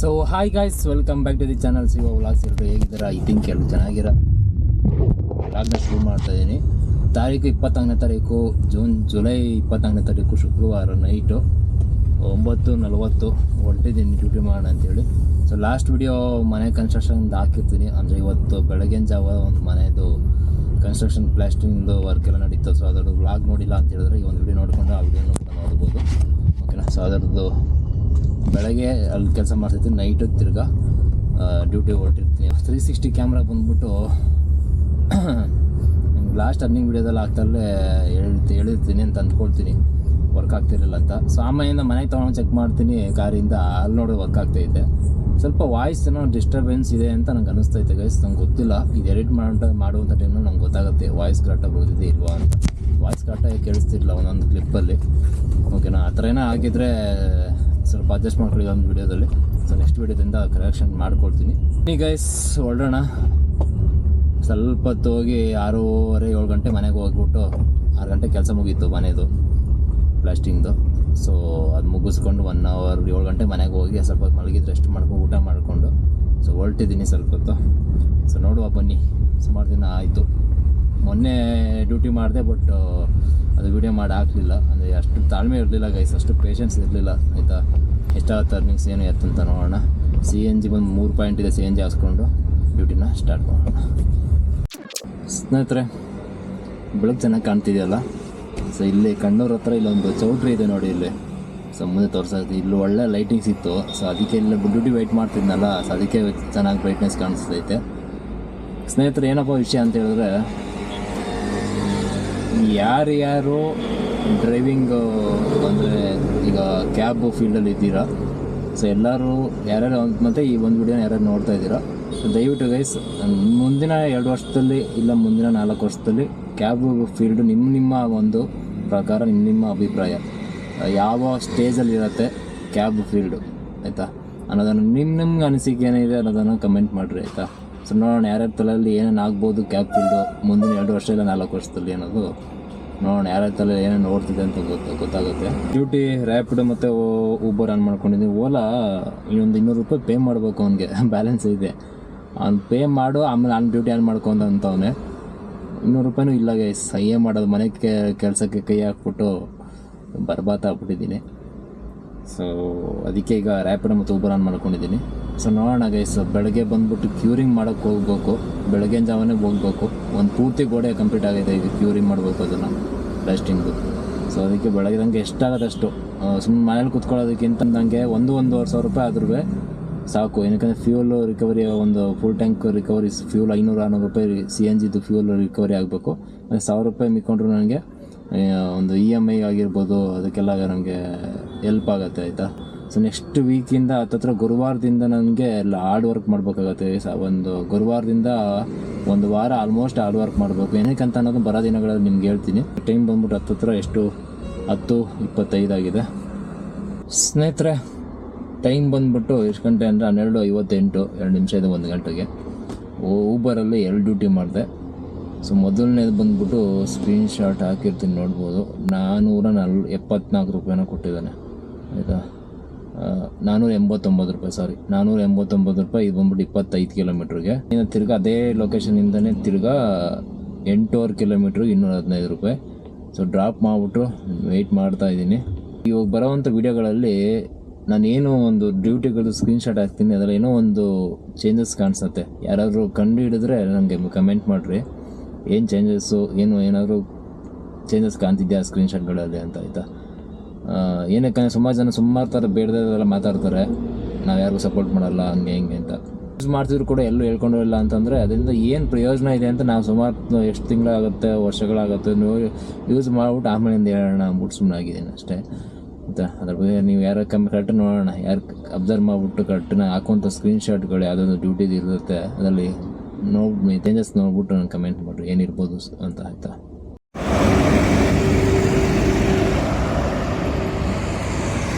So hi guys, welcome back to the channel ಸಿಗೋ vlogs. ಎಲ್ಲರೂ ಹೇಗಿದ್ದೀರಾ? ಐ ಥಿಂಕ್ ಎಲ್ಲರೂ ಚೆನ್ನಾಗಿರೋ ವ್ಲಾಗ್ನ ಶುರು ಮಾಡ್ತಾಯಿದ್ದೀನಿ. ತಾರೀಕು 24ನೇ ತಾರೀಕು ಜುಲೈ 24ನೇ ತಾರೀಕು ಶುಕ್ರವಾರ ನೈಟು 9:40 ಹೊರಟಿದ್ದೀನಿ ಡ್ಯೂಟಿ ಮಾಡೋಣ ಅಂತೇಳಿ. ಸೊ ಲಾಸ್ಟ್ ವಿಡಿಯೋ ಮನೆ ಕನ್ಸ್ಟ್ರಕ್ಷನ್ದು ಹಾಕಿರ್ತೀನಿ. ಅಂದರೆ ಇವತ್ತು ಬೆಳಗಿನ ಜಾವ ಒಂದು ಮನೆಯದು ಕನ್ಸ್ಟ್ರಕ್ಷನ್ ಪ್ಲಾಸ್ಟಿಂಗ್ದು ವರ್ಕ್ ಎಲ್ಲ ನಡೀತು. ಸೊ ಅದರದ್ದು ವ್ಲಾಗ್ ನೋಡಿಲ್ಲ ಅಂತ ಹೇಳಿದ್ರೆ ಈ ಒಂದು ವಿಡಿಯೋ ನೋಡಿಕೊಂಡು ಆ ವಿಡಿಯೋನ ಕೂಡ ನೋಡ್ಬೋದು. ಓಕೆನಾ? ಸೊ ಅದರದ್ದು ಬೆಳಗ್ಗೆ ಅಲ್ಲಿ ಕೆಲಸ ಮಾಡ್ತಿರ್ತೀನಿ, ನೈಟು ತಿರ್ಗಾ ಡ್ಯೂಟಿ ಹೊರಟಿರ್ತೀನಿ. 360 ಕ್ಯಾಮ್ರಾ ಬಂದ್ಬಿಟ್ಟು ಲಾಸ್ಟ್ ಅರ್ನಿಂಗ್ ವಿಡಿಯೋದಲ್ಲಿ ಆಗ್ತಲ್ಲೇ ಹೇಳಿರ್ತೀನಿ ಅಂತ ಅಂದ್ಕೊಳ್ತೀನಿ, ವರ್ಕ್ ಆಗ್ತಿರಲಿಲ್ಲ ಅಂತ. ಸೊ ಆಮೇಲಿಂದ ಮನೆಗೆ ತೊಗೊಂಡು ಚೆಕ್ ಮಾಡ್ತೀನಿ ಕಾರಿಂದ, ಅಲ್ಲಿ ನೋಡಿ ವರ್ಕ್ ಆಗ್ತಾಯಿದೆ. ಸ್ವಲ್ಪ ವಾಯ್ಸ್ ಏನೋ ಡಿಸ್ಟರ್ಬೆನ್ಸ್ ಇದೆ ಅಂತ ನಂಗೆ ಅನಿಸ್ತೈತೆ ಗೈಸ್. ನಂಗೆ ಗೊತ್ತಿಲ್ಲ, ಇದು ಎಡಿಟ್ ಮಾಡುವಂಥ ಟೈಮ್ನಲ್ಲಿ ನಂಗೆ ಗೊತ್ತಾಗುತ್ತೆ ವಾಯ್ಸ್ ಕರೆಕ್ಟಾಗಿ ಬರೋದಿದೆ ಇಲ್ವಾ ಅಂತ. ವಾಯ್ಸ್ ಕರೆಕ್ಟಾಗಿ ಕೇಳಿಸ್ತಿರಲಿಲ್ಲ ಒಂದೊಂದು ಕ್ಲಿಪ್ಪಲ್ಲಿ. ಓಕೆನಾ? ಆ ಥರ ಏನೋ ಆಗಿದ್ದರೆ ಸ್ವಲ್ಪ ಅಡ್ಜಸ್ಟ್ ಮಾಡ್ಕೊಳ್ಳಿ ಒಂದು ವೀಡಿಯೋದಲ್ಲಿ. ಸೊ ನೆಕ್ಸ್ಟ್ ವೀಡಿಯೋದಿಂದ ಕರೆಕ್ಷನ್ ಮಾಡ್ಕೊಳ್ತೀನಿ. ಈ ಗೈಸ್ ಹೊರಡೋಣ. ಸ್ವಲ್ಪ ಹೊತ್ತು ಹೋಗಿ 6:30 7 ಗಂಟೆ ಮನೆಗೆ ಹೋಗ್ಬಿಟ್ಟು 6 ಗಂಟೆ ಕೆಲಸ ಮುಗೀತು ಮನೆಯದು ಪ್ಲಾಸ್ಟಿಂಗ್ದು. ಸೊ ಅದು ಮುಗಿಸ್ಕೊಂಡು 1 hour 7 ಗಂಟೆ ಮನೆಗೆ ಹೋಗಿ ಸ್ವಲ್ಪ ಹೊತ್ತು ಮಲಗಿದ್ದು ರೆಸ್ಟ್ ಮಾಡ್ಕೊಂಡು ಊಟ ಮಾಡಿಕೊಂಡು ಸೊ ಹೊರಟಿದ್ದೀನಿ ಸ್ವಲ್ಪ ಹೊತ್ತು. ಸೊ ನೋಡುವ ಬನ್ನಿ. ಸುಮಾರು ದಿನ ಆಯಿತು. ಮೊನ್ನೆ ಡ್ಯೂಟಿ ಮಾಡಿದೆ, ಬಟ್ ಅದು ವೀಡಿಯೋ ಮಾಡಿ ಹಾಕಲಿಲ್ಲ. ಅಂದರೆ ಅಷ್ಟು ತಾಳ್ಮೆ ಇರಲಿಲ್ಲ ಗೈಸ್, ಅಷ್ಟು ಪೇಷನ್ಸ್ ಇರಲಿಲ್ಲ. ಆಯಿತಾ? ಎಷ್ಟಾಗುತ್ತೆ ಅರ್ನಿಂಗ್ಸ್ ಏನು ಎತ್ತಂತ ನೋಡೋಣ. CNG ಒಂದು 3 ಪಾಯಿಂಟ್ ಇದೆ, CNG ಹಾಕ್ಸ್ಕೊಂಡು ಡ್ಯೂಟಿನ ಸ್ಟಾರ್ಟ್ ಮಾಡೋಣ. ಸ್ನೇಹಿತರೆ, ಬೆಳಗ್ಗೆ ಚೆನ್ನಾಗಿ ಕಾಣ್ತಿದೆಯಲ್ಲ. ಸೊ ಇಲ್ಲಿ ಕಣ್ಣೂರ ಹತ್ರ ಇಲ್ಲೊಂದು ಚೌಟ್ರಿ ಇದೆ ನೋಡಿ, ಇಲ್ಲಿ ಸೊ ಮುಂದೆ ತೋರಿಸೋದು. ಇಲ್ಲಿ ಒಳ್ಳೆ ಲೈಟಿಂಗ್ಸ್ ಇತ್ತು. ಸೊ ಅದಕ್ಕೆ ಇಲ್ಲಿ ಡ್ಯೂಟಿ ವೆಯ್ಟ್ ಮಾಡ್ತಿದ್ನಲ್ಲ, ಸೊ ಅದಕ್ಕೆ ಚೆನ್ನಾಗಿ ಬ್ರೈಟ್ನೆಸ್ ಕಾಣಿಸ್ತೈತೆ. ಸ್ನೇಹಿತರೆ, ಏನಪ್ಪ ವಿಷಯ ಅಂತ ಹೇಳಿದ್ರೆ, ಯಾರ್ಯಾರು ಡ್ರೈವಿಂಗು ಅಂದರೆ ಈಗ ಕ್ಯಾಬ್ ಫೀಲ್ಡಲ್ಲಿ ಇದ್ದೀರಾ, ಸೊ ಎಲ್ಲರೂ ಯಾರ್ಯಾರು ಮತ್ತು ಈ ಒಂದು ವಿಡಿಯೋನ ಯಾರ್ಯಾರು ನೋಡ್ತಾ ಇದ್ದೀರಾ, ದಯವಿಟ್ಟು ಗೈಸ್ ಮುಂದಿನ 2 ವರ್ಷದಲ್ಲಿ ಇಲ್ಲ ಮುಂದಿನ 4 ವರ್ಷದಲ್ಲಿ ಕ್ಯಾಬ್ ಫೀಲ್ಡು ನಿಮ್ಮ ಒಂದು ಪ್ರಕಾರ, ನಿಮ್ಮ ಅಭಿಪ್ರಾಯ ಯಾವ ಸ್ಟೇಜಲ್ಲಿ ಇರುತ್ತೆ ಕ್ಯಾಬ್ ಫೀಲ್ಡು, ಆಯಿತಾ ಅನ್ನೋದನ್ನು ನಿಮ್ಗೆ ಅನಿಸಿಕೆ ಏನಿದೆ ಅನ್ನೋದನ್ನು ಕಮೆಂಟ್ ಮಾಡಿರಿ, ಆಯಿತಾ? ಸೊ ನೋಡೋಣ ಯಾರ್ಯಾರ ತಲೆಯಲ್ಲಿ ಏನೇನು ಆಗ್ಬೋದು ಕ್ಯಾಬ್ ಫೀಲ್ಡು ಮುಂದಿನ 2 ವರ್ಷ ಇಲ್ಲ 4 ವರ್ಷದಲ್ಲಿ ಅನ್ನೋದು ನೋಡೋಣ. ಯಾರ್ಯಾರ ತಲೆ ಏನೇನು ನೋಡ್ತಿದೆ ಅಂತ ಗೊತ್ತಾಗುತ್ತೆ. ಡ್ಯೂಟಿ ರ್ಯಾಪಿಡೋ ಮತ್ತು ಊಬರ್ ಆನ್ ಮಾಡ್ಕೊಂಡಿದ್ದೀನಿ. ಓಲಾ ಇನ್ನೊಂದು 200 ರೂಪಾಯಿ ಪೇ ಮಾಡಬೇಕು, ಅವನಿಗೆ ಬ್ಯಾಲೆನ್ಸ್ ಇದೆ. ಅವ್ನು ಪೇ ಮಾಡು, ಆಮೇಲೆ ನಾನು ಡ್ಯೂಟಿ ಆನ್ ಮಾಡ್ಕೊಂಡಂತವನೇ. 200 ರೂಪಾಯಿನೂ ಇಲ್ಲ ಗೈಸ್. ಏನು ಮಾಡೋದು, ಮನೆಗೆ ಕೆಲಸಕ್ಕೆ ಕೈ ಹಾಕ್ಬಿಟ್ಟು ಬರ್ಬಾತ ಆಗ್ಬಿಟ್ಟಿದ್ದೀನಿ. ಸೊ ಅದಕ್ಕೆ ಈಗ ರ್ಯಾಪಿಡೋ ಮತ್ತು ಊಬರ್ ಆನ್ ಮಾಡ್ಕೊಂಡಿದ್ದೀನಿ. ಸೊ ನೋಡೋಣ ಗೈಸ್, ಬೆಳಗ್ಗೆ ಬಂದುಬಿಟ್ಟು ಕ್ಯೂರಿಂಗ್ ಮಾಡೋಕ್ಕೆ ಹೋಗ್ಬೇಕು. ಬೆಳಗ್ಗಿನ ಜಾವನೇ ಹೋಗ್ಬೇಕು. ಒಂದು ಪೂರ್ತಿ ಗೋಡೆ ಕಂಪ್ಲೀಟ್ ಆಗಿದೆ, ಈಗ ಕ್ಯೂರಿಂಗ್ ಮಾಡಬೇಕು ಅದನ್ನು ಪ್ಲಾಸ್ಟಿಂಗ್ದು. ಸೊ ಅದಕ್ಕೆ ಬೆಳಗ್ಗೆ ಎಷ್ಟಾಗುತ್ತೆ ಅಷ್ಟು, ಸುಮ್ಮನೆ ಮನೇಲಿ ಕೂತ್ಕೊಳ್ಳೋದಕ್ಕಿಂತ ನನಗೆ 1-1.5 ಸಾವಿರ ರೂಪಾಯಿ ಆದ್ರೂ ಸಾಕು. ಏನಕ್ಕೆ ಫ್ಯೂಲ್ ರಿಕವರಿ, ಒಂದು ಫುಲ್ ಟ್ಯಾಂಕ್ ರಿಕವರಿ ಫ್ಯೂಲ್ 500-600 ರೂಪಾಯಿ CNGದು ಫ್ಯೂಲ್ ರಿಕವರಿ ಆಗಬೇಕು. 1000 ರೂಪಾಯಿ ಮಿಕ್ಕೊಂಡ್ರು ನನಗೆ ಒಂದು EMI ಆಗಿರ್ಬೋದು, ಅದಕ್ಕೆಲ್ಲ ನನಗೆ ಹೆಲ್ಪ್ ಆಗುತ್ತೆ, ಆಯಿತಾ? ಸೊ ನೆಕ್ಸ್ಟ್ ವೀಕಿಂದ ಹತ್ತತ್ರ ಗುರುವಾರದಿಂದ ನನಗೆ ಎಲ್ಲ ಹಾರ್ಡ್ ವರ್ಕ್ ಮಾಡಬೇಕಾಗತ್ತೆ. ಒಂದು ಗುರುವಾರದಿಂದ 1 ವಾರ ಆಲ್ಮೋಸ್ಟ್ ಹಾರ್ಡ್ ವರ್ಕ್ ಮಾಡಬೇಕು. ಏನಕ್ಕಂತ ಅನ್ನೋದು ಬರೋ ದಿನಗಳಲ್ಲಿ ನಿಮ್ಗೆ ಹೇಳ್ತೀನಿ. ಟೈಮ್ ಬಂದ್ಬಿಟ್ಟು ಹತ್ತತ್ರ ಎಷ್ಟು 10:25 ಆಗಿದೆ ಸ್ನೇಹಿತರೆ. ಟೈಮ್ ಬಂದುಬಿಟ್ಟು ಎಷ್ಟು ಗಂಟೆ ಅಂದರೆ 12:58, 2 ನಿಮಿಷ ಇದೆ 1 ಗಂಟೆಗೆ. ಊಬರಲ್ಲಿ 2 ಡ್ಯೂಟಿ ಮಾಡಿದೆ. ಸೊ ಮೊದಲನೇದು ಬಂದುಬಿಟ್ಟು ಸ್ಕ್ರೀನ್ ಶಾಟ್ ಹಾಕಿರ್ತೀನಿ, ನೋಡ್ಬೋದು. 474 ರೂಪಾಯಿನ ಕೊಟ್ಟಿದ್ದಾನೆ, ಆಯಿತಾ? 489 ರೂಪಾಯಿ, ಸಾರಿ 489 ರೂಪಾಯಿ. ಇದು ಬಂದ್ಬಿಟ್ಟು 25 ಕಿಲೋಮೀಟ್ರಿಗೆ. ಇನ್ನು ತಿರ್ಗಾ ಅದೇ ಲೊಕೇಶನಿಂದನೇ ತಿರ್ಗಾ 8.5 ಕಿಲೋಮೀಟ್ರಿಗೆ 215 ರೂಪಾಯಿ. ಸೊ ಡ್ರಾಪ್ ಮಾಡಿಬಿಟ್ಟು ವೆಯ್ಟ್ ಮಾಡ್ತಾಯಿದ್ದೀನಿ. ಇವಾಗ ಬರೋವಂಥ ವೀಡಿಯೋಗಳಲ್ಲಿ ನಾನೇನು ಒಂದು ಡ್ಯೂಟಿಗಳು ಸ್ಕ್ರೀನ್ ಶಾಟ್ ಹಾಕ್ತೀನಿ, ಅದರಲ್ಲಿ ಏನೋ ಒಂದು ಚೇಂಜಸ್ ಕಾಣಿಸುತ್ತೆ. ಯಾರಾದರೂ ಕಂಡು ಹಿಡಿದ್ರೆ ನನಗೆ ಕಮೆಂಟ್ ಮಾಡಿರಿ, ಏನು ಚೇಂಜಸ್ಸು, ಏನಾದರೂ ಚೇಂಜಸ್ ಕಾಣ್ತಿದ್ಯಾ ಸ್ಕ್ರೀನ್ ಶಾಟ್ಗಳಲ್ಲಿ ಅಂತ, ಆಯಿತಾ? ಏನಕ್ಕೆ ಸುಮಾರು ಥರ ಬೇಡದೆಲ್ಲ ಮಾತಾಡ್ತಾರೆ, ನಾವು ಯಾರಿಗೂ ಸಪೋರ್ಟ್ ಮಾಡಲ್ಲ ಹಂಗೆ ಹಿಂಗೆ ಅಂತ. ಯೂಸ್ ಮಾಡ್ತಿದ್ರು ಕೂಡ ಎಲ್ಲೂ ಹೇಳ್ಕೊಂಡು ಇಲ್ಲ ಅಂತಂದರೆ ಅದರಿಂದ ಏನು ಪ್ರಯೋಜನ ಇದೆ ಅಂತ ನಾವು ಸುಮಾರು ಎಷ್ಟು ತಿಂಗಳಾಗುತ್ತೆ, ವರ್ಷಗಳಾಗುತ್ತೆ ಯೂಸ್ ಮಾಡ್ಬಿಟ್ಟು ಆಮೇಲಿಂದ ಹೇಳೋಣ ಅಂದ್ಬಿಟ್ಟು ಸುಮ್ಮನೆ ಆಗಿದ್ದೀನಿ ಅಷ್ಟೇ, ಆಯಿತಾ? ಅದ್ರ ಬಗ್ಗೆ ನೀವು ಯಾರು ಕರೆಕ್ಟ್ ನೋಡೋಣ, ಯಾರು ಅಬ್ಸರ್ವ್ ಮಾಡಿಬಿಟ್ಟು ಕರೆಕ್ಟ್ನ ಹಾಕುವಂಥ ಸ್ಕ್ರೀನ್ ಶಾಟ್ಗಳು ಯಾವುದಾದ್ರು ಡ್ಯೂಟಿದು ಇರುತ್ತೆ, ಅದರಲ್ಲಿ ಚೇಂಜಸ್ ನೋಡ್ಬಿಟ್ಟು ನಾನು ಕಮೆಂಟ್ ಮಾಡಿರಿ ಏನಿರ್ಬೋದು ಅಂತ, ಆಯಿತಾ?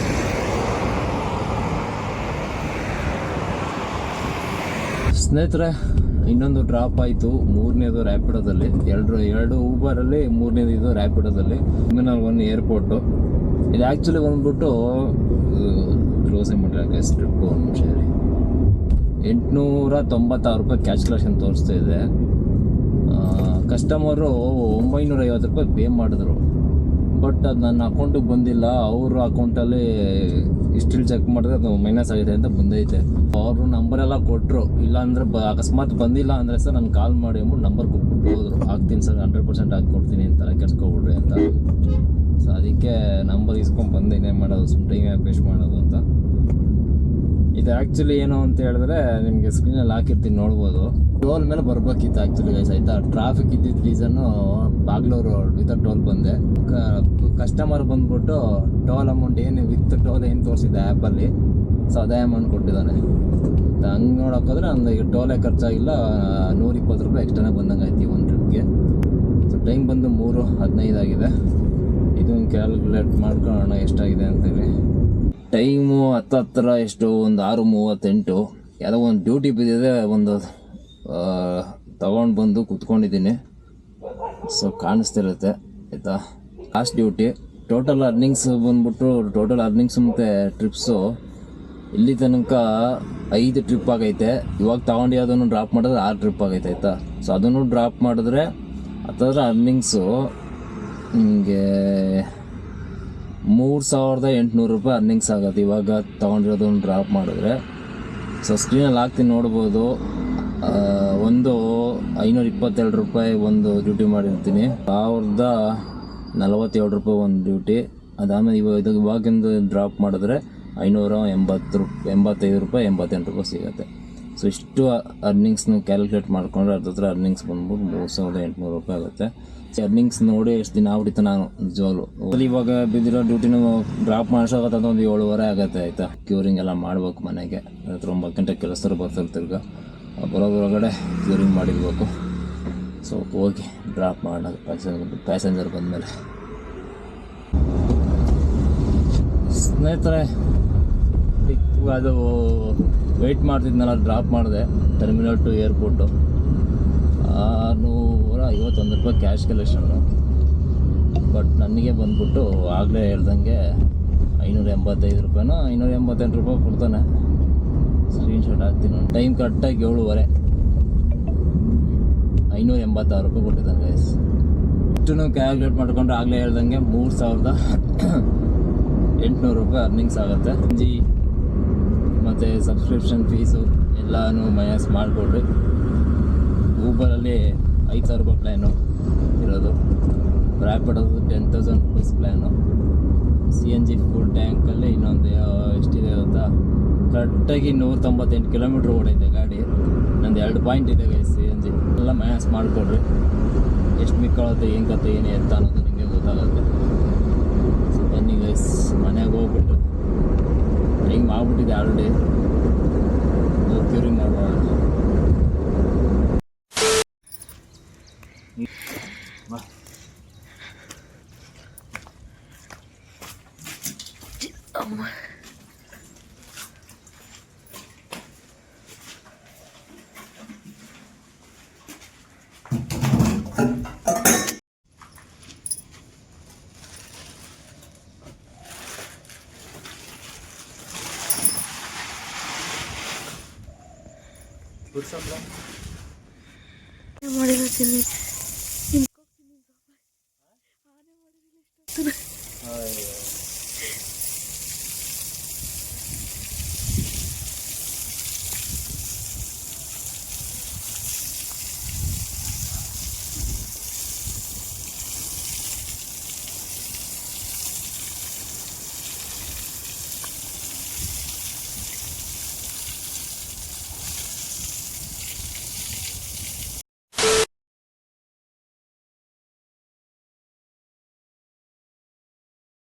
ಸ್ನೇಹಿತರೆ, ಇನ್ನೊಂದು ಡ್ರಾಪ್ ಆಯಿತು. 3ನೇದು ರ್ಯಾಪಿಡೋದಲ್ಲಿ, 2 ಊಬರಲ್ಲಿ, 3ನೇದು ಇದು ರ್ಯಾಪಿಡೋದಲ್ಲಿ. Terminal 1 airport. ಇದು ಆ್ಯಕ್ಚುಲಿ ಬಂದ್ಬಿಟ್ಟು ಕ್ಲೋಸಿಂಗ್ ಮಾಡಿರೋ ಸ್ಟ್ರಿಪ್ಪು. 1 ನಿಮಿಷ 896 ರೂಪಾಯಿ ಕ್ಯಾಶ್ ಕಲೆಕ್ಷನ್ ತೋರಿಸ್ತಾ ಇದೆ. ಕಸ್ಟಮರು 950 ರೂಪಾಯಿ ಪೇ ಮಾಡಿದ್ರು. ಬಟ್ ಅದು ನನ್ನ ಅಕೌಂಟಿಗೆ ಬಂದಿಲ್ಲ. ಅವ್ರ ಅಕೌಂಟಲ್ಲಿ ಹಿಸ್ಟ್ರಿ ಚೆಕ್ ಮಾಡಿದ್ರೆ ಅದು ಮೈನಸ್ ಆಗಿದೆ ಅಂತ ಬಂದೈತೆ. ಅವರು ನಂಬರೆಲ್ಲ ಕೊಟ್ಟರು. ಇಲ್ಲಾಂದರೆ ಅಕಸ್ಮಾತ್ ಬಂದಿಲ್ಲ ಅಂದರೆ ಸರ್ ನಾನು ಕಾಲ್ ಮಾಡಿ ಅಂದ್ಬಿಟ್ಟು ನಂಬರ್ ಕೊಟ್ಬಿಟ್ಟು ಹೋದರು. ಆಗ್ತೀನಿ ಸರ್ 100% ಹಾಕ್ಕೊಡ್ತೀನಿ ಅಂತ, ಕೆಡ್ಸ್ಕೊಬಿಡ್ರಿ ಅಂತ. ಸೊ ಅದಕ್ಕೆ ನಂಬರ್ ಇಸ್ಕೊಂಡು ಬಂದು ಇನ್ನೇನು ಮಾಡೋದು, ಸುಮ್ಮನೆ ಟೈಮ್ ಯಾಕೆ ವೇಸ್ಟ್ ಮಾಡೋದು ಅಂತ. ಇದು ಆ್ಯಕ್ಚುಲಿ ಏನು ಅಂತ ಹೇಳಿದ್ರೆ ನಿಮಗೆ ಸ್ಕ್ರೀನಲ್ಲಿ ಹಾಕಿರ್ತೀನಿ, ನೋಡ್ಬೋದು. ಟೋಲ್ ಮೇಲೆ ಬರ್ಬೇಕಿತ್ತು ಆ್ಯಕ್ಚುಲಿ ಗೈಸ್, ಆಯಿತಾ. ಟ್ರಾಫಿಕ್ ಇದ್ದಿದ್ದ ರೀಸನ್ನು ಬಾಗ್ಲೂರು ವಿತೌಟ್ ಟೋಲ್ ಬಂದೆ. ಕಸ್ಟಮರ್ ಬಂದ್ಬಿಟ್ಟು ಟೋಲ್ ಅಮೌಂಟ್ ಏನು ವಿತ್ ಟೋಲ್ ಏನು ತೋರಿಸಿದೆ ಆ್ಯಪಲ್ಲಿ, ಸೊ ಅದೇ ಅಮೌಂಟ್ ಕೊಟ್ಟಿದ್ದಾನೆ. ಹಂಗೆ ನೋಡೋಕ್ಕೋದ್ರೆ ನಮ್ದು ಈಗ ಟೋಲೇ ಖರ್ಚಾಗಿಲ್ಲ, 120 ರೂಪಾಯಿ ಎಕ್ಸ್ಟ್ರಾನೇ ಬಂದಂಗೆ ಆಯ್ತು ಒಂದು ಟ್ರಿಪ್ಗೆ. ಸೊ ಟೈಮ್ ಬಂದು 3:15 ಆಗಿದೆ. ಇದನ್ನು ಕ್ಯಾಲ್ಕುಲೇಟ್ ಮಾಡ್ಕೊಳ್ಳೋಣ ಎಷ್ಟಾಗಿದೆ ಅಂತೇಳಿ. ಟೈಮು ಹತ್ತಿರ ಎಷ್ಟು, ಒಂದು 6:38. ಯಾವುದೋ ಒಂದು ಡ್ಯೂಟಿ ಬಿದ್ದಿದೆ, ಒಂದು ತಗೊಂಡು ಬಂದು ಕೂತ್ಕೊಂಡಿದ್ದೀನಿ. ಸೊ ಕಾಣಿಸ್ತಿರುತ್ತೆ ಆಯಿತಾ. Last duty. ಟೋಟಲ್ ಅರ್ನಿಂಗ್ಸ್ ಬಂದ್ಬಿಟ್ಟು, ಟೋಟಲ್ ಅರ್ನಿಂಗ್ಸ್ ಮತ್ತು ಟ್ರಿಪ್ಸು ಇಲ್ಲಿ ತನಕ 5 ಟ್ರಿಪ್ ಆಗೈತೆ. ಇವಾಗ ತಗೊಂಡು ಅದನ್ನು ಡ್ರಾಪ್ ಮಾಡಿದ್ರೆ 6 ಟ್ರಿಪ್ ಆಗೈತೆ ಆಯಿತಾ. ಸೊ ಅದನ್ನು ಡ್ರಾಪ್ ಮಾಡಿದ್ರೆ ಹತ್ತಿರ ಅರ್ನಿಂಗ್ಸು ನಿಮಗೆ 3800 ರೂಪಾಯಿ ಅರ್ನಿಂಗ್ಸ್ ಆಗುತ್ತೆ ಇವಾಗ ತೊಗೊಂಡಿರೋದನ್ನು ಡ್ರಾಪ್ ಮಾಡಿದ್ರೆ. ಸೊ ಸ್ಕ್ರೀನಲ್ಲಿ ಹಾಕ್ತೀನಿ, ನೋಡ್ಬೋದು. ಒಂದು 522 ರೂಪಾಯಿ ಒಂದು ಡ್ಯೂಟಿ ಮಾಡಿರ್ತೀನಿ, 1047 ರೂಪಾಯಿ ಒಂದು ಡ್ಯೂಟಿ. ಅದಾದಮೇಲೆ ಇವಾಗಿಂದು ಡ್ರಾಪ್ ಮಾಡಿದ್ರೆ 585 ರೂಪಾಯಿ 88 ರೂಪಾಯಿ ಸಿಗುತ್ತೆ. ಸೊ ಇಷ್ಟು ಅರ್ನಿಂಗ್ಸ್ನ ಕ್ಯಾಲ್ಕುಲೇಟ್ ಮಾಡಿಕೊಂಡ್ರೆ ಹತ್ತಿರ ಅರ್ನಿಂಗ್ಸ್ ಬಂದ್ಬಿಟ್ಟು 3800 ರೂಪಾಯಿ ಆಗುತ್ತೆ. ಅರ್ನಿಂಗ್ಸ್ ನೋಡಿ ಎಷ್ಟು ದಿನ ಆಗ್ಬಿಟ್ಟಿತ್ತು ನಾನು ನಿಜವಾಗ್ಲು. ಇವಾಗ ಬಿದ್ದಿರೋ ಡ್ಯೂಟಿನೂ ಡ್ರಾಪ್ ಮಾಡಿಸೋಗತ್ತೆ ಒಂದು 7:30 ಆಗುತ್ತೆ ಆಯಿತಾ. ಕ್ಯೂರಿಂಗ್ ಎಲ್ಲ ಮಾಡ್ಬೇಕು ಮನೆಗೆ. 9 ಗಂಟೆ ಕೆಲಸರು ಬರ್ತಾರೆ, ತಿರ್ಗ ಬರೋದ್ರೊಳಗಡೆ ಕ್ಯೂರಿಂಗ್ ಮಾಡಿರ್ಬೇಕು. ಸೊ ಹೋಗಿ ಡ್ರಾಪ್ ಮಾಡೋದು ಪ್ಯಾಸೆಂಜರ್ ಬಂದಮೇಲೆ. ಸ್ನೇಹಿತರೆ, ಅದು ವೆಯ್ಟ್ ಮಾಡ್ತಿದ್ನಲ್ಲ, ಡ್ರಾಪ್ ಮಾಡಿದೆ ಟರ್ಮಿನಲ್ ಟು ಏರ್ಪೋರ್ಟು. 651 ರೂಪಾಯಿ ಕ್ಯಾಶ್ ಕಲೆಕ್ಷನ್ನು. ಬಟ್ ನನಗೆ ಬಂದ್ಬಿಟ್ಟು ಆಗಲೇ ಹೇಳ್ದಂಗೆ 585 ರೂಪಾಯಿನೋ 588 ರೂಪಾಯಿ ಕೊಡ್ತಾನೆ. ಸ್ಕ್ರೀನ್ಶಾಟ್ ಹಾಕ್ತೀನಿ. ಟೈಮ್ ಕರೆಕ್ಟಾಗಿ 7:30, 586 ರೂಪಾಯಿ ಕೊಟ್ಟಿದ್ದಾನೆ ಗೈಸ್. ಇಷ್ಟನ್ನು ಕ್ಯಾಲ್ಕುಲೇಟ್ ಮಾಡ್ಕೊಂಡ್ರೆ ಆಗಲೇ ಹೇಳ್ದಂಗೆ 3800 ರೂಪಾಯಿ ಅರ್ನಿಂಗ್ಸ್ ಆಗುತ್ತೆ. ಮತ್ತು ಸಬ್ಸ್ಕ್ರಿಪ್ಷನ್ ಫೀಸು ಎಲ್ಲನೂ ಮೈನಸ್ ಮಾಡಿಕೊಡ್ರಿ. ಊಬರಲ್ಲಿ 5000 ರೂಪಾಯಿ ಪ್ಲ್ಯಾನು ಇರೋದು, ರ್ಯಾಪಿಡೋದು 10,000 ರೂಪೀಸ್ ಪ್ಲ್ಯಾನು. CNG ಫುಲ್ ಟ್ಯಾಂಕಲ್ಲಿ ಇನ್ನೊಂದು ಎಷ್ಟಿದೆ ಗೊತ್ತಾ, ಕರೆಕ್ಟಾಗಿ 198 ಕಿಲೋಮೀಟ್ರ್ ಓಡೈತೆ ಗಾಡಿ. ನಂದು 2 ಪಾಯಿಂಟ್ ಇದೆ ಗೈಸ್ CNG. ಎಲ್ಲ ಮೈನಸ್ ಮಾಡಿಕೊಡ್ರಿ. ಎಷ್ಟು ಮಿಕ್ಕೊಳ್ಳುತ್ತೆ, ಏನು ಕತೆ, ಏನೇ ಎತ್ತ ಅನ್ನೋದು ನಿಮಗೆ ಗೊತ್ತಾಗುತ್ತೆ. ಸೊ ಬನ್ನಿ ಗೈಸ್, ಮನೆಗೆ ಹೋಗ್ಬಿಟ್ಟು ಟೈಮ್ ಆಗ್ಬಿಟ್ಟಿದೆ ಆಲ್ರೆಡಿ, ಕ್ಯೂರಿಂಗ್ ಮಾಡ್ಬೋದು. ಮಾಡಿಲ್ಲ ತಿನ್ನಿ.